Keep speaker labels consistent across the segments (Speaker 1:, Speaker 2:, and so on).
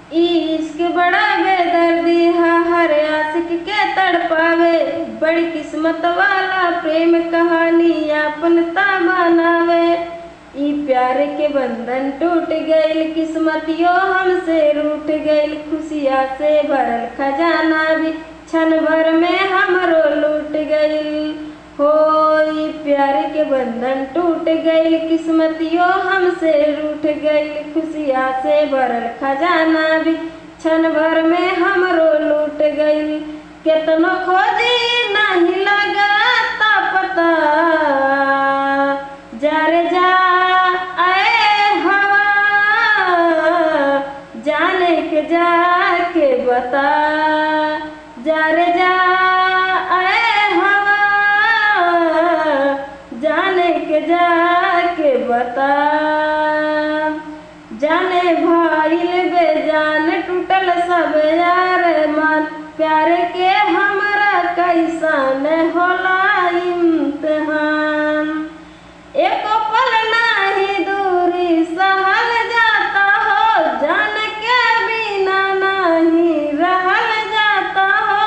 Speaker 1: इश्क बड़ा बेदर्दी है, हर आशिक के तड़पावे। बड़ी किस्मत वाला प्रेम कहानी अपनता बनावे। ई प्यार के बंधन टूट गइल, किस्मतियो हमसे रूठ गइल। खुशिया से भरल खजाना भी क्षण भर में हमरो लूट गइल। हो ई प्यार के बंधन टूट गइल, किस्मतियो हमसे रूठ गइल। खुशिया से भरल खजाना भी क्षण भर में हमरो लूट गइल। केतनो खोजी नहीं लगाता पता, जा रे जा आए हवा, जाने के जाके बता। जा रे जा आए हवा, जाने के जाके बता। जाने भाईल बेजान टूटल सब यार मान, प्यार के हमरा कैसन होला इम्तिहान। एको पल नाही दूरी सहल जाता हो, जान के बिना नहीं रहल जाता हो।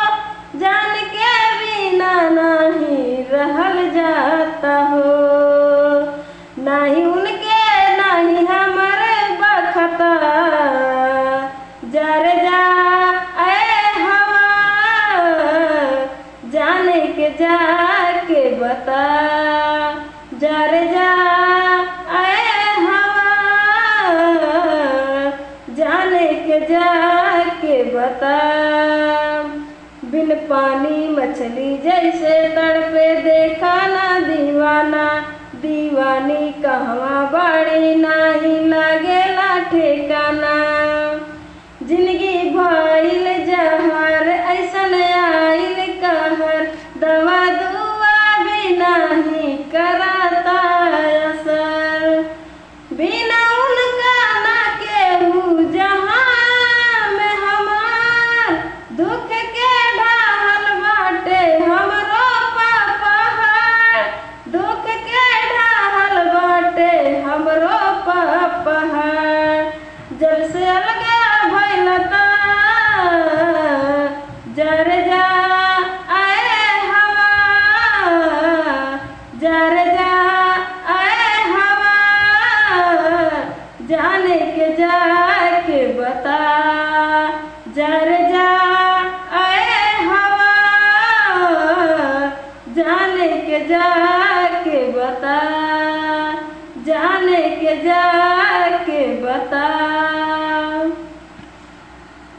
Speaker 1: जान के बिना नहीं रहल जाता हो। नहीं उनके नहीं हमारे बखता, जा रे जा आए हवा, जाने के जाके बता। जा रे जा आए हवा, जाने के जाके बता। बिन पानी मछली जैसे तड़पे देखा ना दीवाना, दीवानी कहवा बड़ी नाही लागेला ठिकाना। जिंदगी भइल जहर ऐसन आइल कहर, दवा दुआ भी नाही करता असर। बिना उनका ना केहू जहां में हमार, दुख के ढाल बाटे हमरो पहाड़। दुख के ढाल बाटे हमरो पहाड़। जब से अलगा भइल ता, जा रे जा